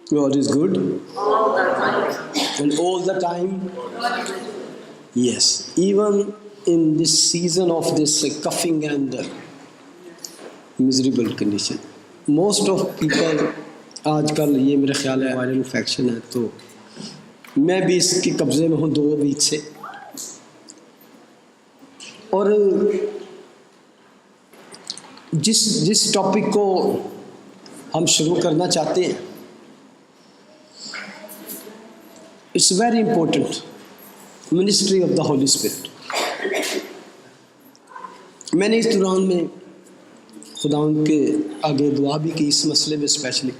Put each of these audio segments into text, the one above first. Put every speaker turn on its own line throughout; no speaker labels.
God is good.
All the time.
And all the time. Yes. Even in this season of this coughing and miserable condition. Most of people آج کل یہ میرا خیال ہے viral infection ہے، تو میں بھی اس کے قبضے میں ہوں 2 ویک سے. اور جس ٹاپک کو ہم شروع کرنا چاہتے ہیں، it's very important, ministry of the holy spirit. میں نے اس دوران میں خداوند کے آگے دعا بھی کی اس مسئلے میں اسپیشلی.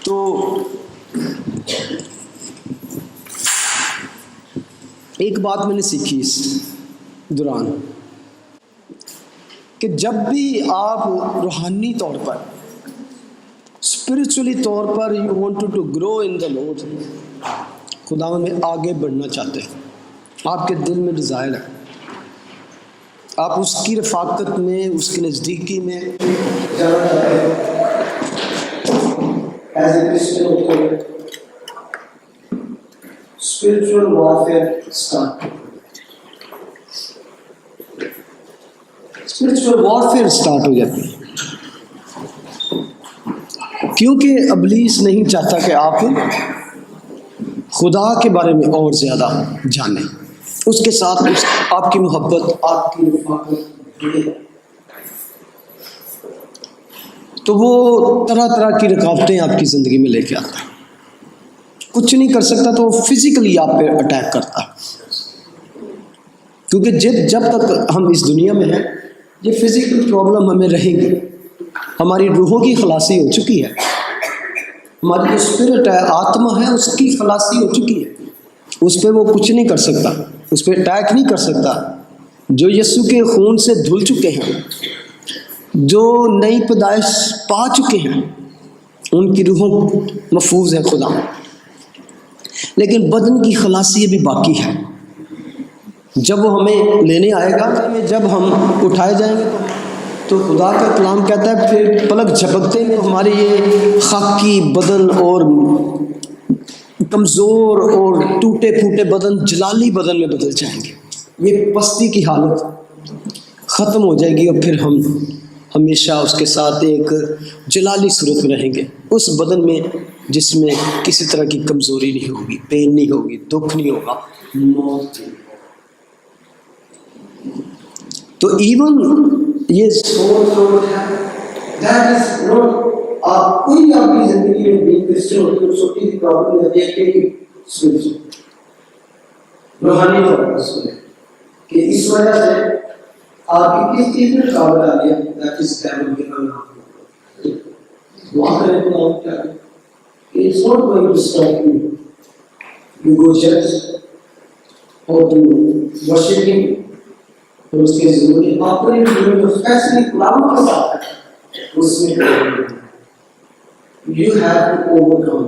تو ایک بات میں نے سیکھی اس دوران کہ جب بھی آپ روحانی طور پر، اسپرچولی طور پر you want to grow in the Lord, خداوند میں آگے بڑھنا چاہتے ہیں، آپ کے دل میں ڈیزائر ہے، آپ اس کی رفاقت میں، اس کی نزدیکی میں جانا چاہتے ہیں. As a Christian spiritual warfare start ہو جاتی ہے، کیونکہ ابلیس نہیں چاہتا کہ آپ خدا کے بارے میں اور زیادہ جانیں، اس کے ساتھ آپ کی محبت، آپ کی رفاقت جڑے، تو وہ طرح طرح کی رکاوٹیں آپ کی زندگی میں لے کے آتا ہے. کچھ نہیں کر سکتا تو وہ فزیکلی آپ پہ اٹیک کرتا ہے، کیونکہ جب تک ہم اس دنیا میں ہیں یہ فزیکل پرابلم ہمیں رہیں گی. ہماری روحوں کی خلاصی ہو چکی ہے، ہماری جو اسپرٹ ہے، آتما ہے، اس کی خلاصی ہو چکی ہے. اس پہ وہ کچھ نہیں کر سکتا، اس پہ اٹیک نہیں کر سکتا. جو یسوع کے خون سے دھل چکے ہیں، جو نئی پیدائش پا چکے ہیں، ان کی روحوں محفوظ ہیں خدا. لیکن بدن کی خلاصی ابھی باقی ہے. جب وہ ہمیں لینے آئے گا، جب ہم اٹھائے جائیں گے تو خدا کا کلام کہتا ہے پھر پلک جھپکتے ہیں ہمارے یہ خاکی بدن اور کمزور اور ٹوٹے پھوٹے بدن جلالی بدن میں بدل جائیں گے. یہ پستی کی حالت ختم ہو جائے گی اور پھر ہم ہمیشہ اس کے ساتھ ایک جلالی صورت میں رہیں گے، اس بدن میں جس میں کسی طرح کی کمزوری نہیں ہوگی، پین نہیں ہوگی، دکھ نہیں ہوگا، موت نہیں. تو ایون یہ آپ کوئی آپ کی زندگی میں بھی کرسچن ہوتی ہے، چھوٹی سی پرابلم ہے روحانی طور پر کہ اس وجہ سے آپ کی کس چیز میں رکاوٹ آ گیا، کس ٹائم کے نام وہاں کرنے کو نام کیا ہے کہ it's not going to stop you. You go church or to worship him. اور اس کے ضروری اپنے جیون میں فیصلے کلام کے ساتھ اس میں you have to overcome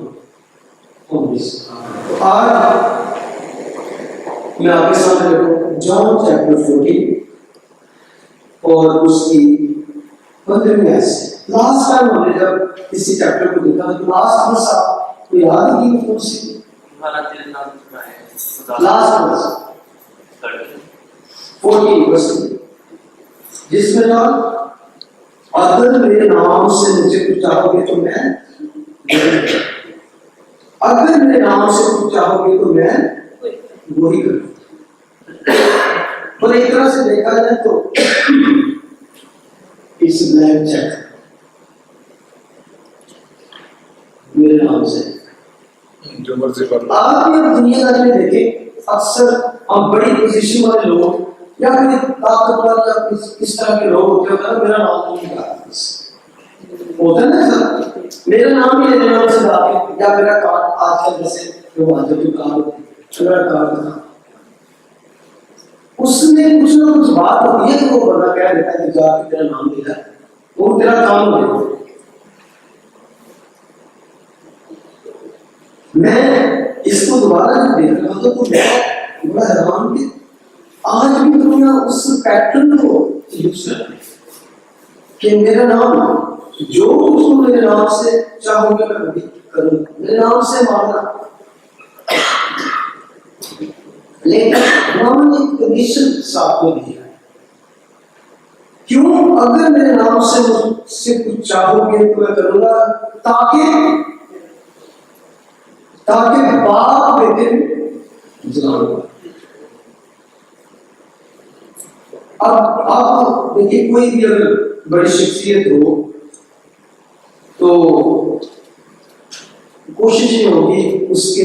all this. تو آج میں آپ کے سامنے دیکھو جان چیپٹر 14 اور اس کی 15ویں آیت سے. لاسٹ ٹائم ہم نے جب اسی چیپٹر کو دیکھا تو لاسٹ ورس آپ کو یاد ہے کہ کون سی لاسٹ ورس 14 ورس جس میں تھا اگر میرے نام سے مجھے کچھ چاہو گے تو میں، اگر میرے نام سے کچھ چاہو گے تو میں وہی کروں. اور ایک طرح سے دیکھا جائے تو اس بلینک چیک میرے نام سے
جو مرضی کر لو.
آپ یہ دنیا داری میں دیکھیں اکثر ہم بڑی پوزیشن والے لوگ یا کوئی طاقتور یا کس طرح کے لوگ ہوتے ہیں، میرا نام نہیں ہوتا ہے نا، میرا نام ہی لینے والے سے بات یا میرا کارڈ آج کل جیسے جو آتے جو کارڈ ہوتے میرا کارڈ تھا، اس میں کچھ نہ کچھ بات ہوتی ہے کہ وہ بندہ کہہ دیتا ہے کہ جا کے تیرا نام لے ہے، وہ تیرا کام ہو. میں اس کو دوبارہ جب دیکھ رہا تھا تو میں بڑا حیران کہ آج بھی دنیا اس پیٹرن کو یوز کر رہی ہے. کہ میرا نام جو تم میرے نام سے چاہو گے میں بھی کروں گا، میرے نام سے مانگنا. لیکن ہم نے ایک کنڈیشن ساتھ میں دیا ہے. کیوں؟ اگر میرے نام سے مجھ سے کچھ چاہو گے تو میں کروں گا، تاکہ باپ بیٹے جانو. اب آپ دیکھیے کوئی بھی اگر بڑی شخصیت ہو تو کوشش یہ ہوگی اس کے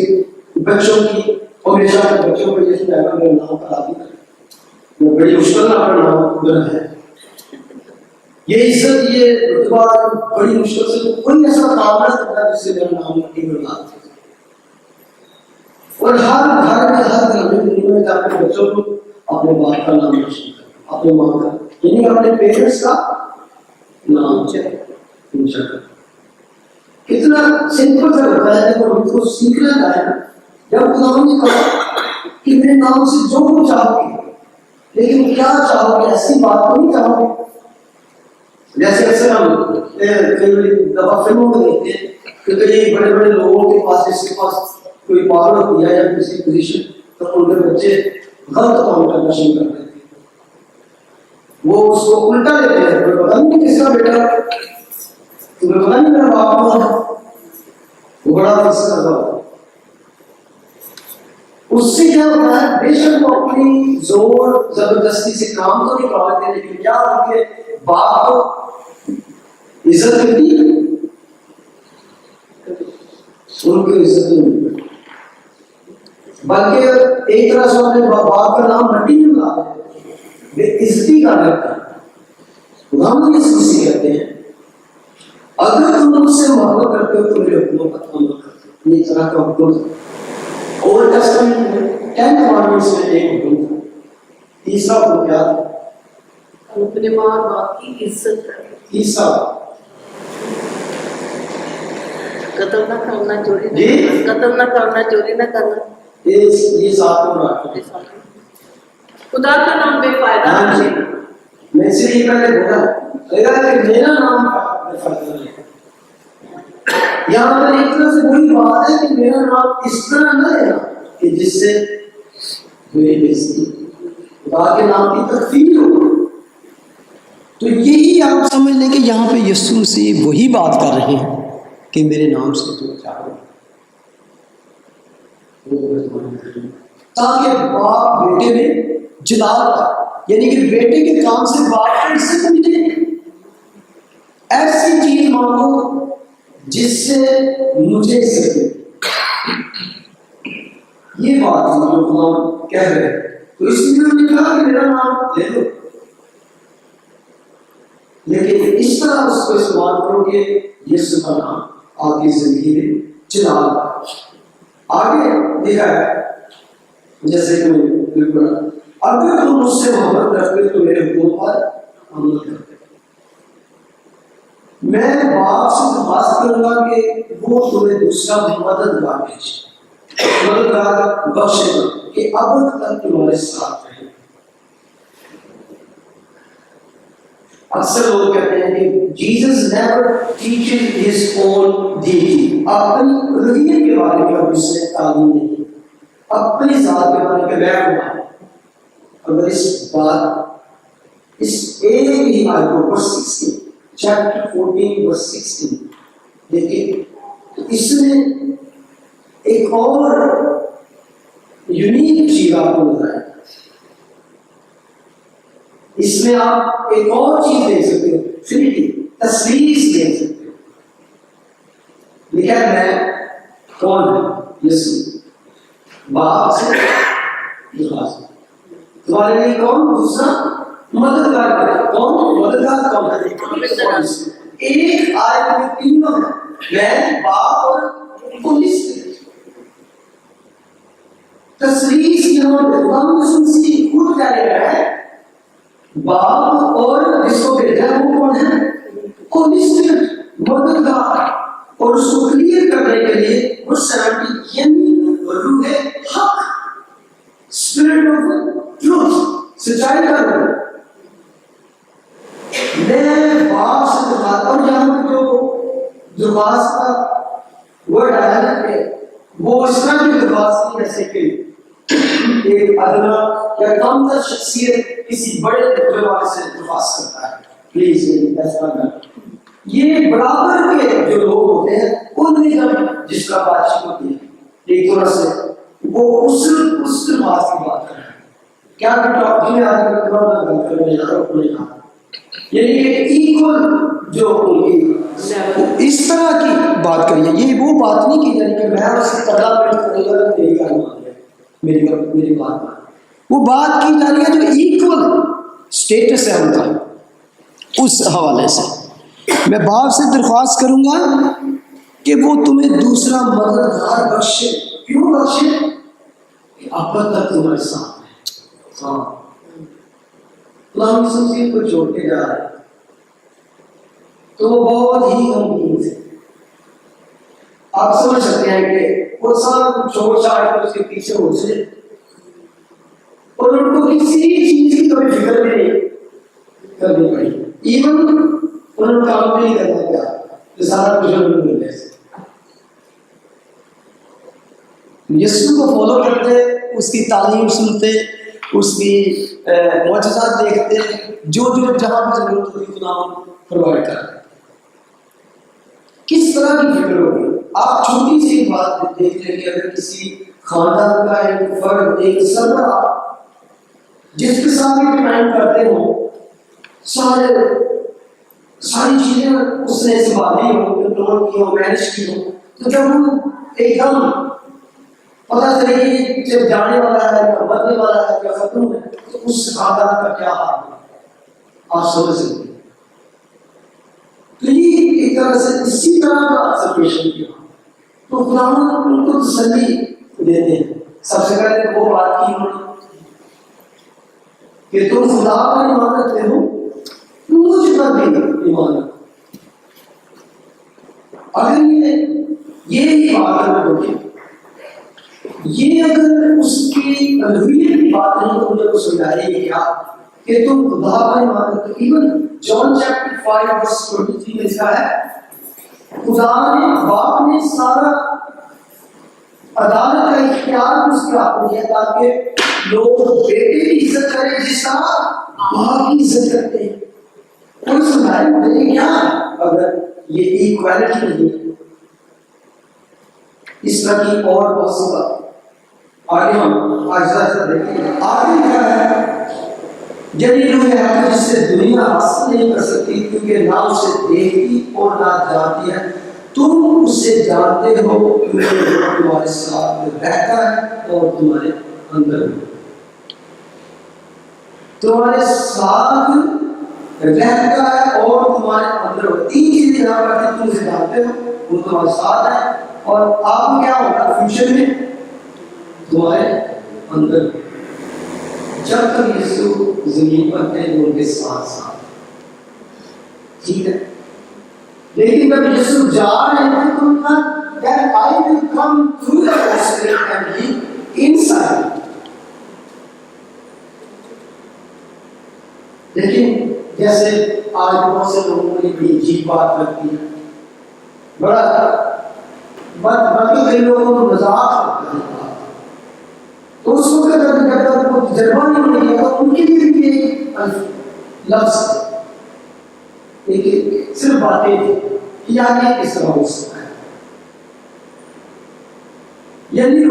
بچوں کی، اور ہمیشہ بچوں کو جیسے میرا نام کرا دیا، میں بڑی مشکل نہ اپنا نام بنا ہے. یہ عزت، یہ رتبہ بڑی مشکل سے کوئی ایسا کام نہ کرتا جس سے میرا نام مٹی میں ڈال دے. اور ہر گھر میں، ہر گھر میں جا کے بچوں کو اپنے باپ کا نام روشن کریں، اپنے ماں کا، یعنی اپنے پیرنٹس کا نام اونچا کریں. کتنا سمپل سا ہوتا ہے جب ہم کو سیکھنا چاہے. جب خدا نے کہا کہ میرے نام سے جو کچھ چاہو گے، لیکن کیا چاہو گے؟ ایسی بات کو نہیں چاہو گے جیسے اکثر ہم کئی دفعہ فلموں میں دیکھتے ہیں کہ کئی بڑے بڑے لوگوں کے پاس، جس کے پاس کوئی پاور ہوتی ہے یا کسی پوزیشن، تو ان کے بچے غلط کام کرنا شروع کر دیتے ہیں. وہ اس کو الٹا لیتے ہیں. تمہیں پتا نہیں کس کا بیٹا ہے، تمہیں پتا نہیں میرا باپ کون ہے. وہ بڑا فیصلہ ہوتا ہے. اس سے کیا ہوتا ہے؟ بے شک وہ اپنی زور زبردستی سے کام تو نہیں کرواتے، لیکن کیا ان کے باپ کو عزت ملتی ہے؟ ان کو عزت نہیں ملتی، بلکہ ایک طرح سے اپنے باپ کا نام مٹی میں ملا دیتے ہیں، بے عزتی کا لگتا ہے. ہم اس کسی کہتے ہیں اگر تم مجھ سے محبت کرتے ہو تو میرے حکموں کا عمل کرتے. یہ طرح کا حکم تھا. اولڈ ٹیسٹمنٹ میں 10 کمانڈمنٹس میں ایک حکم تھا. تیسرا حکم کیا تھا؟
اپنے ماں باپ کی عزت کریں.
تیسرا
قتل نہ کرنا، چوری نہ کرنا، قتل نہ کرنا، چوری نہ کرنا.
یہ ساتھ میں رکھا.
خدا کا نام بے فائدہ
جی، میں اس لیے پہلے بولا کہ میرا نام بے فائدہ نہیں. یہاں پر ایک طرح سے وہی بات ہے کہ میرا نام اس طرح نہ لینا کہ جس سے میری بےزتی، خدا کے نام کی تکفیر ہو. تو یہی آپ سمجھ لیں کہ یہاں پہ یسوع مسیح وہی بات کر رہے ہیں کہ میرے نام سے تو چاہو تاکہ باپ بیٹے میں جلال پائے، یعنی کہ بیٹے کے کام سے باپ کو عزت ملے. ایسی چیز مانگو جس سے مجھے عزت ملے. یہ بات جو خدا کہہ رہے ہیں. تو اس لیے انہوں نے کہا کہ میرا نام لے لو، لیکن اس طرح اس کو استعمال کرو کہ یسوع کا نام آپ کی زندگی میں جلال پائے. آگے لکھا ہے جیسے کہ بالکل اگر تم مجھ سے محبت کرتے تو میرے حکم پر عمل کرتے. میں باپ سے درخواست کروں گا کہ وہ تمہیں دوسرا مددگار بھیجے، مددگار بخشے گا کہ اب تک تمہارے ساتھ رہے. اکثر لوگ کہتے ہیں کہ Jesus never teaches his own duty. اپنی الوہیت کے بارے میں اس نے تعلیم نہیں، اپنی ذات کے بارے میں میں ہوں. اگر اس ایک ہی آیت کو ورس 16 چیپٹر 14 ورس 16 دیکھیں تو اس میں ایک اور یونیک چیز آپ کو نظر آئے. اس میں آپ ایک اور چیز دیکھ سکتے ہو، ٹرینٹی، تثلیث دیکھ سکتے ہو. لکھا ہے میں کون ہے؟ یسوع. باپ سے درخواست تمہارے لیے کون دوسرا مددگار کرے. کون مددگار؟ کون ہے؟ ایک آیت میں تینوں ہے، میں، باپ اور پولیس. تثلیث یہاں مسیح خود کہہ رہا ہے باپ اور جس کو بھیجا وہ کون ہے؟ پولیس مددگار. اور اس کو کلیئر کرنے کے لیے وہ 70 یعنی روح حق، اسپرٹ آف ٹروتھ، سچائی کا روح. میں باپ سے درخواست، اور یہاں پہ جو درخواست کا ورڈ آیا نا کہ وہ اس طرح کی درخواست کی جیسے کہ ایک ادنا یا کم تر شخصیت کسی بڑے دفتر والے سے درخواست کرتا ہے پلیز میری فیصلہ کر. یہ برابر کے جو لوگ ہوتے ہیں ان میں جب جس کا بات چیت ہوتی ہے ایک طرح سے وہ اس درخواست کی بات کر رہے ہیں. کیا کہ ڈاکٹر نے آج کل بات کرنے جا رہا ہے یعنی کہ ایکول جو اس طرح کی بات کریے. یہ وہ بات نہیں کی یعنی کہ میں اس سے تگڑا پیٹ کرے گا میری گاڑی مان لے میری بات مان. وہ بات کی جا رہی ہے جو ایکول اسٹیٹس ہے ان کا. اس حوالے سے میں باپ سے درخواست کروں گا کہ وہ تمہیں دوسرا مددگار بخشے. کیوں بخشے؟ کہ اب تک تمہارے ساتھ ہے. ہاں غلام سمجھے کو چھوڑ کے جا رہا ہے تو وہ بہت ہی غمگین تھے. آپ سمجھ سکتے ہیں کہ وہ سب چھوڑ چھاڑ کر اس کے پیچھے ہو سے اور ان کو کسی چیز کی کبھی فکر بھی نہیں کرنی پڑی. ایون انہوں نے کام بھی نہیں کرنا پڑا کہ سارا کچھ انہوں نے ملے. یسوع کو فالو کرتے، اس کی تعلیم سنتے، اس کی معجزات دیکھتے، جو جہاں بھی ضرورت ہوتی خدا پرووائڈ کرتے. کس طرح کی فکر ہوگی؟ آپ چھوٹی سی بات دیکھ لیں کہ اگر کسی خاندان کا ایک فرد ایک سربراہ جس کے ساتھ ڈیپینڈ کرتے ہوں ساری چیزیں اس نے سنبھالی ہو، کنٹرول کی ہو، مینج کی ہو، تو جب وہ ایک دم پتہ چلے کہ جب جانے والا ہے یا مرنے والا ہے یا ختم ہے تو اس خاندان کا کیا حال ہے آپ سمجھ سکتے ہیں. تو یہ ایک طرح سے اسی طرح کا سچویشن کیا تو خدا ان کو تسلی دیتے ہیں. سب سے پہلے وہ بات کی انہوں نے کہ تم خدا کا ایمان رکھتے ہو مجھ پر بھی ایمان رکھو. اگر یہ بات اگر ہوگی یہ اگر اس کی الوہیت کی بات نہیں تو مجھے کو سمجھائے گی کیا کہ تم خدا کا ایمان رکھتے. ایون جان چیپٹر 5 verse 23 میں لکھا ہے خدا نے باپ نے سارا عدالت کا اختیار اس کے ہاتھ میں دیا تاکہ لوگ بیٹے کی عزت کریں جس طرح باپ کی عزت کرتے ہیں. کوئی سمجھائے مجھے کیا اگر یہ ایکوالٹی نہیں ہے. اس طرح کی اور بہت سی بات آگے ہم آہستہ دیکھیں گے. آگے کیا ہے جنی روح ہے جس سے دنیا حاصل نہیں کر سکتی کیونکہ نہ اسے دیکھتی اور نہ جانتی ہے. تم اسے جانتے ہو کیونکہ تمہارے ساتھ رہتا ہے اور تمہارے اندر تمہارے ساتھ رہتا ہے اور تمہارے اندر. تین چیزیں یہاں پر تم اسے جانتے ہو وہ تمہارے ساتھ ہے اور آپ کیا ہوگا فیوچر میں تمہارے اندر. جب تک یسوع زمین پر تھے وہ ان کے ساتھ ساتھ ٹھیک ہے. لیکن جب یسوع جا رہے ہیں تو that I will come through the Holy Spirit and be inside. لیکن جیسے آج بہت سے لوگوں نے بھی عجیب بات کرتی ہے بڑا بلکہ کئی لوگوں کو مذاق کرتا ہے تو اس وقت جب تک وہ تجربہ نہیں ہونے گیا تو ان کے لیے بھی ایک لفظ ایک صرف باتیں کہ آگے کس طرح ہو سکتا ہے. یعنی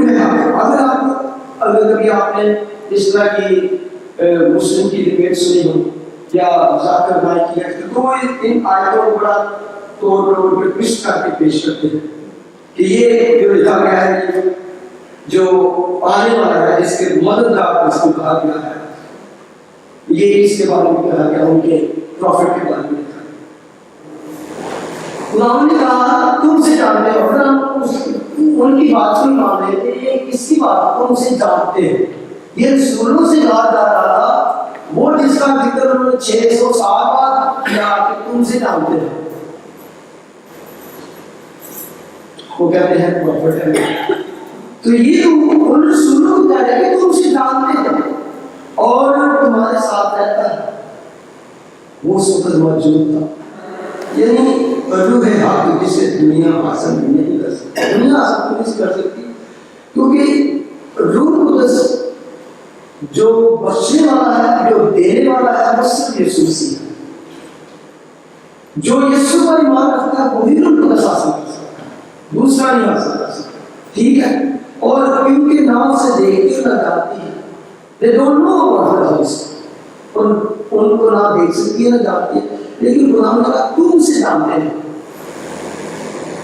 اگر کبھی آپ نے اس طرح کی مسلم کی ڈبیٹ سنی ہو یا ذاکر نائک کی ہے تو وہ ان آیتوں کو بڑا طور پر ٹوسٹ کر کے پیش کرتے ہیں کہ یہ جو لکھا گیا ہے جو آنے والا ہے جس کے مددگار اس کو کہا گیا ہے یہ اس کے بارے میں کہا گیا ان کے پروفٹ کے بارے میں لکھا گیا. خدا نے کہا تم سے جانتے ہو ان کی بات کو مان لیتے یہ کس کی بات تم سے جانتے ہیں. یہ رسولوں سے کہا جا رہا تھا وہ جس کا ذکر انہوں نے 600 سال بعد کیا کہ تم سے جانتے ہیں. وہ کہتے ہیں پروفٹ ہے تو یہ ان رسولوں کو کہہ رہے کہ تم سے جانتے ہیں اور تمہارے ساتھ رہتا ہے. وہ اس وقت موجود تھا یعنی روح حق جسے دنیا حاصل نہیں کر سکتی، دنیا حاصل نہیں کر سکتی، کیونکہ روح قدس جو بخشنے والا ہے، جو دینے والا ہے، وہ صرف یسوع مسیح ہے۔ جو یسوع پر ایمان رکھتا ہے وہی روح قدس حاصل کر سکتا ہے، دوسرا نہیں حاصل کر سکتا، ٹھیک ہے؟ اور ان کے نام سے دیکھتے نہ جانتی ہے، they don't know about the Holy Spirit، ان کو نہ دیکھ سکتی ہے نہ جانتی ہے، لیکن خدا نے کہا تم سے جانتے ہیں،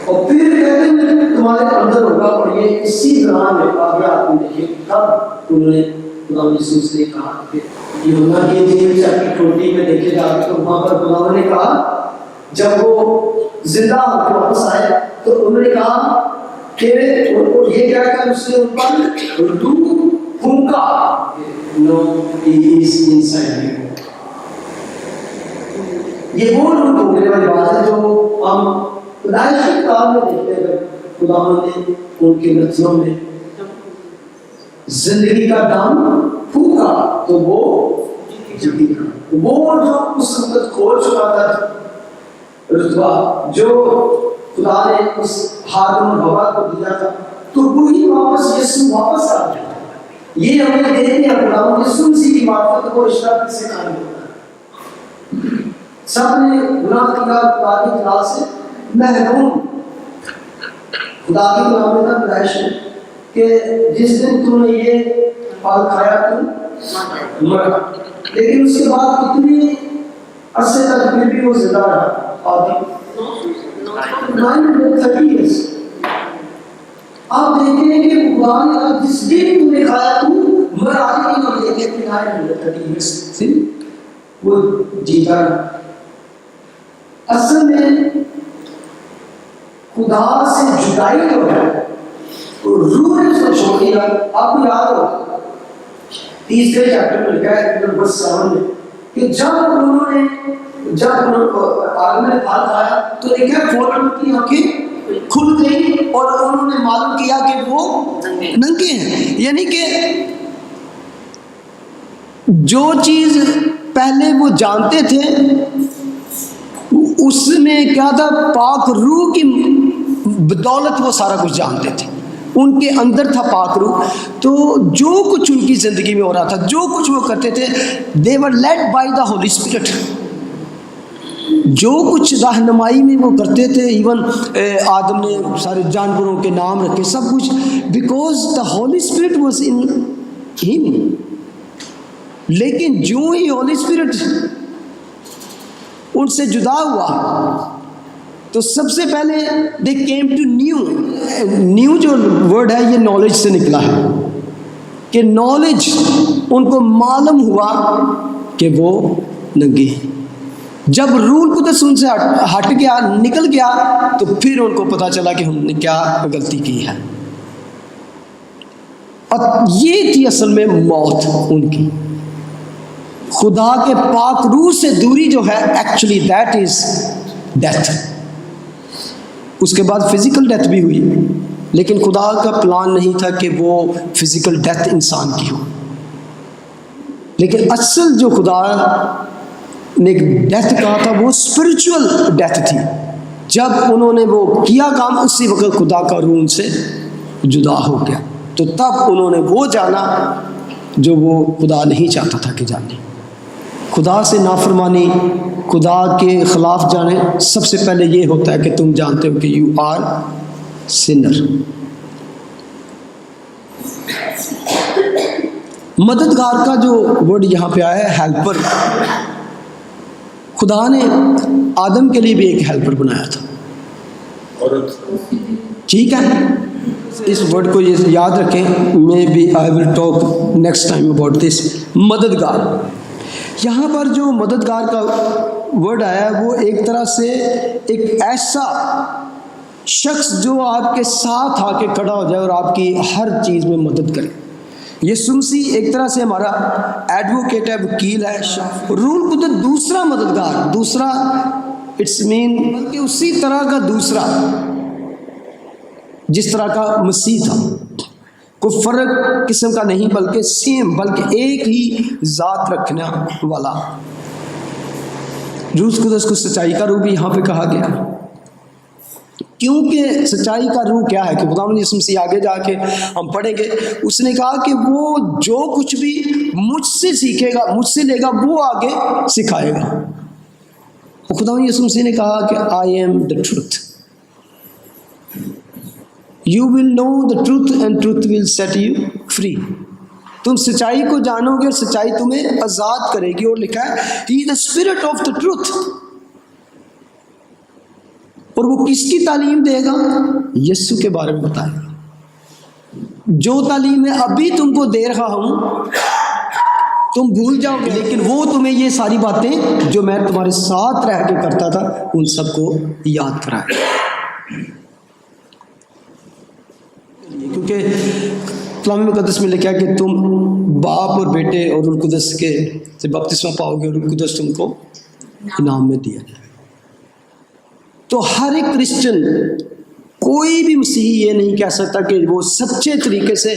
اور پھر کہتے ہیں تمہارے اندر ہوگا، اور یہ اسی طرح میں آگے آپ نے دیکھیے کب انہوں نے خدا یسوع سے کہا کہ یوحنا کی انجیل چیپٹر 20 میں دیکھے گا تو وہاں پر خدا نے کہا جب وہ زندہ ہو کے واپس آئے تو انہوں نے کہا کہ یہ کہہ کر اس نے ان پر روح پھونکا، نو ہی از انسائڈ یو۔ یہ وہ روح پھونکنے والی بات ہے جو ہم پیدائش کی کتاب میں دیکھتے ہیں، خدا نے ان کے نسلوں میں زندگی کا دم پھونکا تو وہ جی وہ جو اس وقت کھول چکا تھا رتبہ جو خدا نے اس ہارون بابا کو دیا تھا، تو وہی واپس یسوع واپس آ گیا۔ یہ ہمیں دیکھتے ہیں خدا یسوع مسیح کی معرفت کو اشراق سے قائم ہوتا ہے۔ سب نے گناہ کیا، خدا کی جلال سے محروم، خدا کی کلام کا پیدائش ہے کہ جس دن تم نے یہ پھل کھایا تم مرا، لیکن اس کے بعد کتنی عرصے تک پھر بھی وہ زندہ رہا، آدمی 930 years۔ آپ دیکھتے ہیں کہ خدا نے کہا جس دن تم نے کھایا تم مرا، آگے ہم دیکھتے ہیں کہ 930 years سے وہ جیتا رہا۔ اصل میں خدا سے جدائی جو ہے روح نے اس کو چھوڑ دیا۔ آپ کو یاد ہو تیسرے چیپٹر میں لکھا ہے نمبر 7 میں کہ جب آدم نے پھل کھایا تو دیکھا فوراً ان کی آنکھیں کھل گئی اور انہوں نے معلوم کیا کہ وہ ننگے ہیں۔ یعنی کہ جو چیز پہلے وہ جانتے تھے اس میں کیا تھا، پاک روح کی بدولت وہ سارا کچھ جانتے تھے، ان کے اندر تھا پاک روح۔ تو جو کچھ ان کی زندگی میں ہو رہا تھا، جو کچھ وہ کرتے تھے، they were led by the Holy Spirit۔ جو کچھ رہنمائی میں وہ کرتے تھے، ایون آدم نے سارے جانوروں کے نام رکھے، سب کچھ because the Holy Spirit was in him۔ لیکن جو ہی Holy Spirit ان سے جدا ہوا تو سب سے پہلے they came to نیو جو ورڈ ہے یہ نالج سے نکلا ہے کہ نالج ان کو معلوم ہوا کہ وہ ننگے ہیں۔ جب روح القدس ان سے ہٹ گیا، نکل گیا، تو پھر ان کو پتا چلا کہ ہم نے کیا غلطی کی ہے، اور یہ تھی اصل میں موت ان کی۔ خدا کے پاک روح سے دوری جو ہے ایکچولی دیٹ از ڈیتھ۔ اس کے بعد فزیکل ڈیتھ بھی ہوئی، لیکن خدا کا پلان نہیں تھا کہ وہ فزیکل ڈیتھ انسان کی ہو، لیکن اصل جو خدا نے ڈیتھ کہا تھا وہ اسپرچول ڈیتھ تھی۔ جب انہوں نے وہ کیا کام، اسی وقت خدا کا روح ان سے جدا ہو گیا، تو تب انہوں نے وہ جانا جو وہ خدا نہیں چاہتا تھا کہ جانے۔ خدا سے نافرمانی، خدا کے خلاف جانے، سب سے پہلے یہ ہوتا ہے کہ تم جانتے ہو کہ یو آر سنر۔ مددگار کا جو ورڈ یہاں پہ آیا ہے ہیلپر، خدا نے آدم کے لیے بھی ایک ہیلپر بنایا تھا، ٹھیک ہے؟ اس ورڈ کو یہ یاد رکھیں، میں بھی I will talk next time about this. مددگار، یہاں پر جو مددگار کا ورڈ آیا ہے وہ ایک طرح سے ایک ایسا شخص جو آپ کے ساتھ آ کے کھڑا ہو جائے اور آپ کی ہر چیز میں مدد کرے۔ یسوع مسیح ایک طرح سے ہمارا ایڈوکیٹ ہے، وکیل ہے۔ روح القدس دوسرا مددگار، دوسرا اٹس مین بلکہ اسی طرح کا دوسرا جس طرح کا مسیح تھا، کوئی فرق قسم کا نہیں بلکہ سیم، بلکہ ایک ہی ذات رکھنے والا۔ روح القدس کو سچائی کا روح بھی یہاں پہ کہا گیا، کیونکہ سچائی کا روح کیا ہے کہ خداوند یسوع مسیح آگے جا کے ہم پڑھیں گے، اس نے کہا کہ وہ جو کچھ بھی مجھ سے سیکھے گا، مجھ سے لے گا، وہ آگے سکھائے گا۔ اور خداوند یسوع مسیح نے کہا کہ I am the truth, you will know the truth and truth will set you free. تم سچائی کو جانو گے اور سچائی تمہیں آزاد کرے گی، اور لکھا ہے he the spirit of the truth. اور وہ کس کی تعلیم دے گا؟ یسوع کے بارے میں بتائے گا۔ جو تعلیم میں ابھی تم کو دے رہا ہوں تم بھول جاؤ گے، لیکن وہ تمہیں یہ ساری باتیں جو میں تمہارے ساتھ رہ کے کرتا تھا ان سب کو یاد کرائے گا۔ کیونکہ کلام مقدس میں لکھا کہ تم باپ اور بیٹے اور روح القدس کے سے بپتسمہ پاؤ گے، روح القدس تم کو انعام میں دیا جائے۔ تو ہر ایک کرسچن، کوئی بھی مسیحی یہ نہیں کہہ سکتا کہ وہ سچے طریقے سے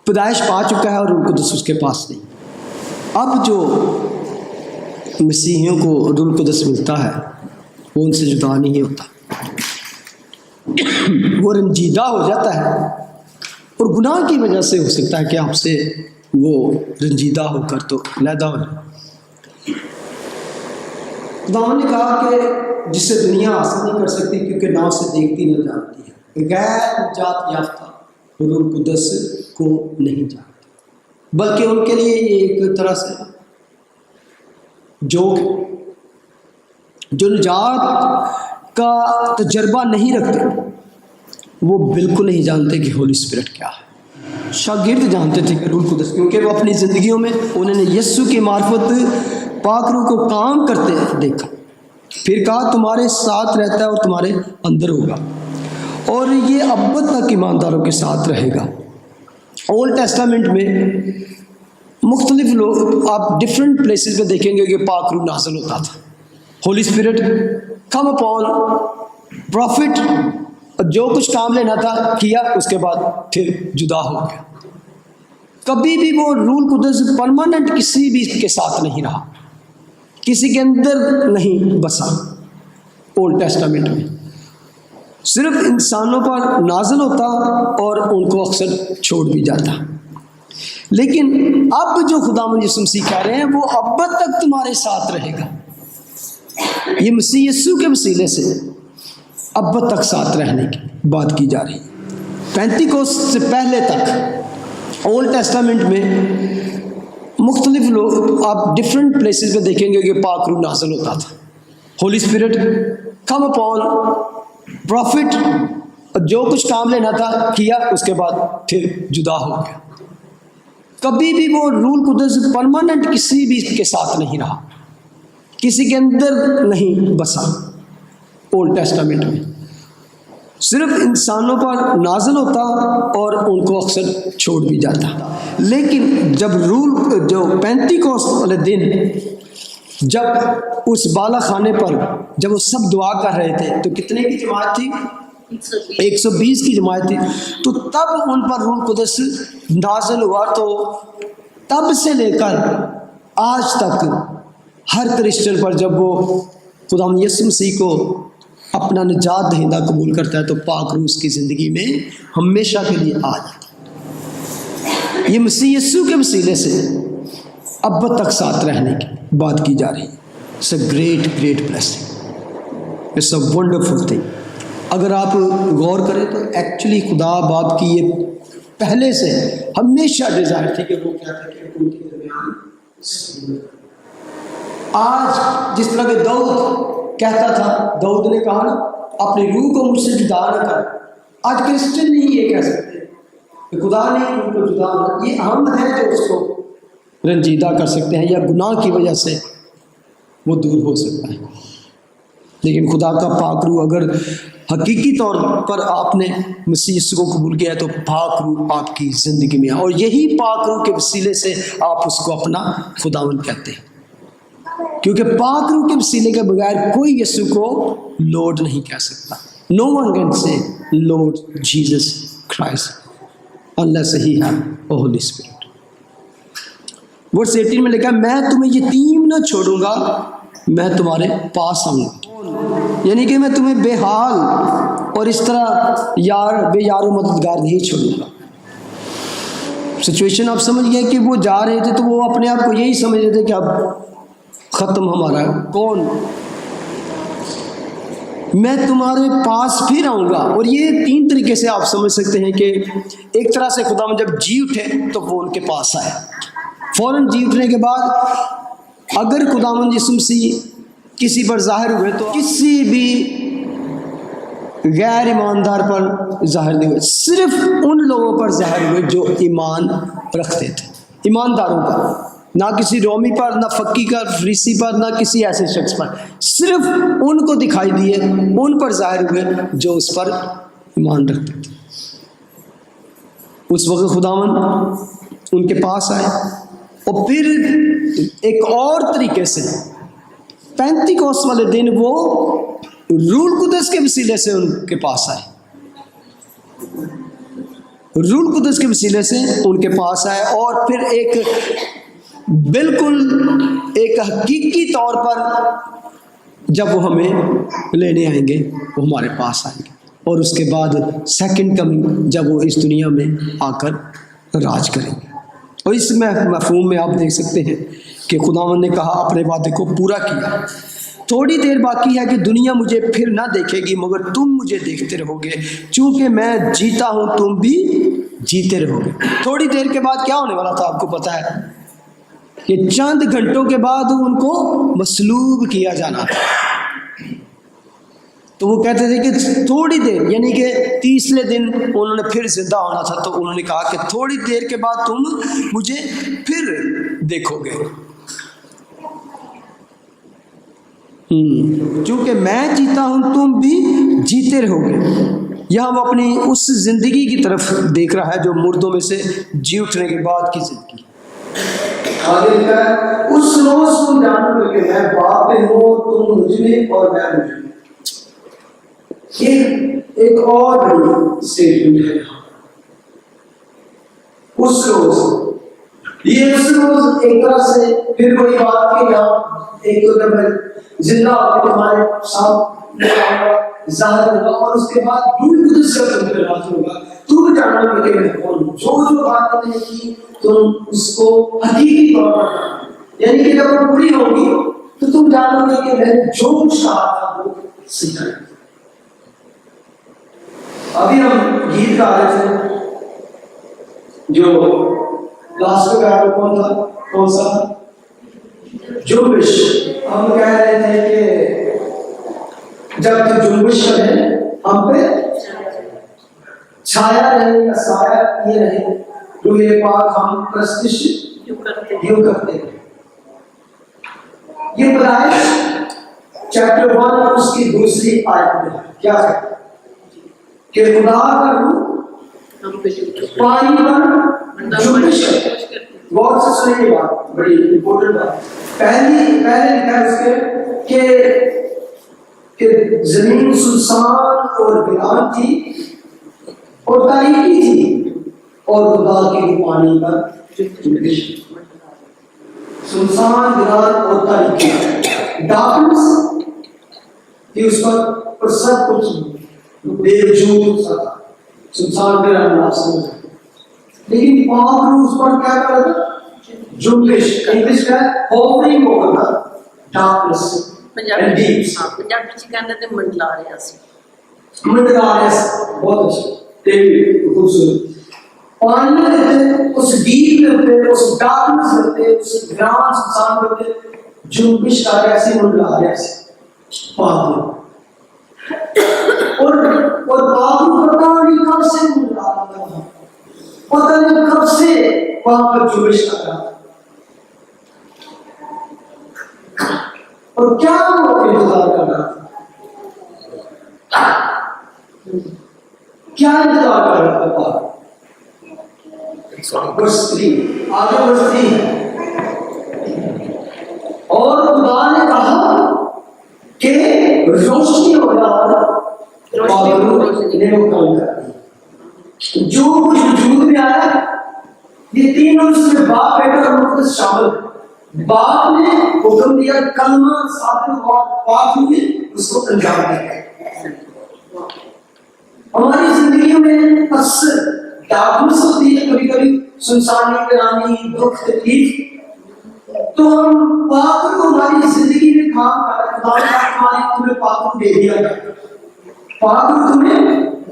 پیدائش پا چکا ہے اور روح القدس اس کے پاس نہیں۔ اب جو مسیحیوں کو روح القدس ملتا ہے وہ ان سے جدا نہیں ہوتا، وہ رنجیدہ ہو جاتا ہے، اور گناہ کی وجہ سے ہو سکتا ہے کہ آپ سے وہ رنجیدہ ہو کر تو علیحدہ ہو جائے۔ خداوند نے کہا کہ جسے دنیا حاصل نہیں کر سکتی کیونکہ نہ اسے دیکھتی نہ جانتی ہے، غیر نجات یافتہ روح القدس کو نہیں جانتی، بلکہ ان کے لیے یہ ایک طرح سے جو نجات کا تجربہ نہیں رکھتے، وہ بالکل نہیں جانتے کہ ہولی اسپرٹ کیا ہے۔ شاگرد جانتے تھے کہ روح القدس، کیونکہ وہ اپنی زندگیوں میں انہوں نے یسوع کی معرفت پاک روح کو کام کرتے دیکھا، پھر کہا تمہارے ساتھ رہتا ہے اور تمہارے اندر ہوگا، اور یہ ابد تک ایمانداروں کے ساتھ رہے گا۔ اولڈ ٹیسٹامنٹ میں مختلف لوگ آپ ڈفرینٹ پلیسز پہ دیکھیں گے کہ پاک روح نازل ہوتا تھا، ہولی اسپرٹ کم اپون پروفٹ، جو کچھ کام لینا تھا کیا، اس کے بعد پھر جدا ہو گیا۔ کبھی بھی وہ روح القدس پرماننٹ کسی بھی کے ساتھ نہیں رہا، کسی کے اندر نہیں بسا۔ اولڈ ٹیسٹامنٹ میں صرف انسانوں پر نازل ہوتا اور ان کو اکثر چھوڑ بھی جاتا، لیکن اب جو خداوند یسوع مسیح کہہ رہے ہیں وہ ابد تک تمہارے ساتھ رہے گا۔ یہ مسیح یسوع کے وسیلے سے ابد تک ساتھ رہنے کی بات کی جا رہی ہے۔ پینتیکوست سے پہلے تک اولڈ ٹیسٹامنٹ میں مختلف لوگ آپ ڈفرینٹ پلیسز پہ دیکھیں گے کہ پاک روح نازل ہوتا تھا، ہولی اسپرٹ کم اپون پروفٹ، جو کچھ کام لینا تھا کیا، اس کے بعد پھر جدا ہو گیا۔ کبھی بھی وہ روح القدس پرماننٹ کسی بھی کے ساتھ نہیں رہا، کسی کے اندر نہیں بسا۔ اولڈ ٹیسٹامنٹ میں صرف انسانوں پر نازل ہوتا اور ان کو اکثر چھوڑ بھی جاتا، لیکن جب جو پینتیکوست والے دن جب اس بالا خانے پر جب وہ سب دعا کر رہے تھے تو کتنے کی جماعت تھی؟ 120 کی جماعت تھی۔ تو تب ان پر روح القدس نازل ہوا، تو تب سے لے کر آج تک ہر کرسچن پر جب وہ خداوند یسوع مسیح کو اپنا نجات دہندہ قبول کرتا ہے تو پاک روح اس کی زندگی میں ہمیشہ کے لیے آ جاتا ہے۔ یہ مسیح یسوع کے وسیلے سے اب تک ساتھ رہنے کی بات کی جا رہی ہے۔ It's a great great blessing, it's a wonderful thing. اگر آپ غور کریں تو ایکچولی خدا باپ کی یہ پہلے سے ہمیشہ ڈیزائر تھی کہ وہ کیا تھا کہ ان کے درمیان آج جس طرح کہ داؤد کہتا تھا، داؤد نے کہا نا اپنی روح کو مجھ سے جدا نہ کر، آج کرسچن نہیں یہ کہہ سکتے کہ خدا نے ان کو جدا نہ، یہ ہم ہیں جو اس کو رنجیدہ کر سکتے ہیں یا گناہ کی وجہ سے وہ دور ہو سکتا ہے، لیکن خدا کا پاک روح اگر حقیقی طور پر آپ نے مسیح یسوع کو قبول کیا ہے تو پاک روح آپ کی زندگی میں ہے، اور یہی پاک روح کے وسیلے سے آپ اس کو اپنا خداوند کہتے ہیں، کیونکہ پاک روح کے وسیلے کے بغیر کوئی یسوع کو لارڈ نہیں کہہ سکتا۔ No one can say Lord Jesus Christ unless he have a Holy Spirit۔ Verse 18 میں لکھا ہے میں تمہیں یتیم نہ چھوڑوں گا میں تمہارے پاس آؤں گا، یعنی کہ میں تمہیں بے حال اور اس طرح بے یار و مددگار نہیں چھوڑوں گا۔ سچویشن آپ سمجھ گئے کہ وہ جا رہے تھے تو وہ اپنے آپ کو یہی سمجھ رہے تھے کہ اب ختم ہمارا کون، میں تمہارے پاس پھر آؤں گا۔ اور یہ 3 طریقے سے آپ سمجھ سکتے ہیں کہ ایک طرح سے خداوند جب جی اٹھے تو وہ ان کے پاس آئے، فوراً جی اٹھنے کے بعد اگر خداوند یسوع مسیح کسی پر ظاہر ہوئے تو کسی بھی غیر ایماندار پر ظاہر نہیں ہوئے، صرف ان لوگوں پر ظاہر ہوئے جو ایمان رکھتے تھے، ایمانداروں پر، نہ کسی رومی پر، نہ فقی کا فریسی پر، نہ کسی ایسے شخص پر، صرف ان کو دکھائی دیے، ان پر ظاہر ہوئے جو اس پر ایمان رکھتے تھے۔ اس وقت خداوند ان کے پاس آئے، اور پھر ایک اور طریقے سے پینتیکوست والے دن وہ روح القدس کے وسیلے سے ان کے پاس آئے، روح القدس کے وسیلے سے ان کے پاس آئے، اور پھر ایک بالکل ایک حقیقی طور پر جب وہ ہمیں لینے آئیں گے وہ ہمارے پاس آئیں گے، اور اس کے بعد سیکنڈ کمنگ جب وہ اس دنیا میں آ کر راج کریں گے۔ اور اس مفہوم میں آپ دیکھ سکتے ہیں کہ خداوند نے کہا اپنے وعدے کو پورا کیا، تھوڑی دیر باقی ہے کہ دنیا مجھے پھر نہ دیکھے گی مگر تم مجھے دیکھتے رہو گے، چونکہ میں جیتا ہوں تم بھی جیتے رہو گے۔ تھوڑی دیر کے بعد کیا ہونے والا تھا آپ کو پتا ہے کہ چند گھنٹوں کے بعد ان کو مصلوب کیا جانا تھا۔ تو وہ کہتے تھے کہ تھوڑی دیر، یعنی کہ 30ویں دن انہوں نے پھر زندہ ہونا تھا، تو انہوں نے کہا کہ تھوڑی دیر کے بعد تم مجھے پھر دیکھو گے، چونکہ میں جیتا ہوں تم بھی جیتے رہو گے۔ یہاں وہ اپنی اس زندگی کی طرف دیکھ رہا ہے جو مردوں میں سے جی اٹھنے کے بعد کی زندگی۔ آگے لکھا ہے اس روز تم جانو گے کہ میں باپ میں ہوں، تم مجھ میں اور میں مجھ میں۔ یہ ایک اور بڑی اسٹیٹمنٹ ہے یہاں، اس روز، یہ اس روز ایک طرح سے پھر وہی بات کہ یہاں ایک تو جب میں زندہ ہو کے تمہارے سامنے ظاہر ہوگا، اور اس کے بعد روح القدس کا تم پہ نازل ہوگا، تم جانو گے کہ میں کون ہوں۔ جو باتیں نے کی تم اس کو حقیقی طور پر، یعنی کہ جب وہ پوری ہوگی تو تم جانو گے کہ میں نے جو کچھ کہا تھا وہ سچا ہے۔ ابھی ہم گیت گا رہے تھے جو لاسٹ کا کون سا جنبش، ہم کہہ رہے تھے کہ جب تو جنبش کرے ہم پہ چھایا رہے یا سایہ یہ رہے، روح پاک ہم پرستش یوں کرتے ہیں۔ یہ پیدائش چیپٹر 1 اس کی دوسری آیت میں کیا ہے کہ خدا کا روح پانی پر جنبش کرے۔ غور سے سنیں یہ بات، بڑی امپورٹنٹ بات۔ پہلے لکھا ہے اس کے کہ زمین سنسان اور ویران تھی اور تاریکی تھی، اور خدا کی پانی پر جنبش، سنسان ویران اور تاریکی، ڈارکنس کہ اس پر سب کچھ بے وجود سا تھا، سنسان ویران آپ سمجھ، لیکن پاک روح اس پر کیا کر رہا تھا؟ جنبش، انگلش کا ہے hovering over the darkness and deeps۔
Punjabi چ کہندے تے منڈلا رہا سی،
منڈلا رہا سی، بہت اچھا، خوبصورت۔ پانی میں اس ڈیپ میں ہوتے، اس ڈارکنس میں ہوتے، اس ویران سنسان میں ہوتے، جنبش کر رہا سی، منڈلا رہا سی پاک روح۔ اور پاک روح پتہ نہیں کب سے منڈلا رہا تھا، پتہ نہیں کب سے وہاں پر جنبش کر رہا تھا، اور کیا وہ انتظار کر رہا تھا، کیا انتظار کر رہا تھا پاک؟ verse 3 آگے verse 3 ہے، اور خدا نے کہا کہ روشنی ہو جائے، پاک روح نے وہ کام کر دیا، جو کچھ وجود میں آیا، یہ تینوں اس میں باپ بیٹا اور روح القدس شامل ہے، باپ نے حکم دیا کلمہ صادر ہوا، باپ نے اس کو انجام دیا۔ ہماری زندگیوں میں اکثر ڈاکٹرس ہوتی ہے، کبھی کبھی سنسانی کرانی دکھ تکلیف، تو ہم پاک کو ہماری زندگی میں کام کر رہے ہیں، ہماری تمہیں پاک کو دے دیا گیا، پاک کو تمہیں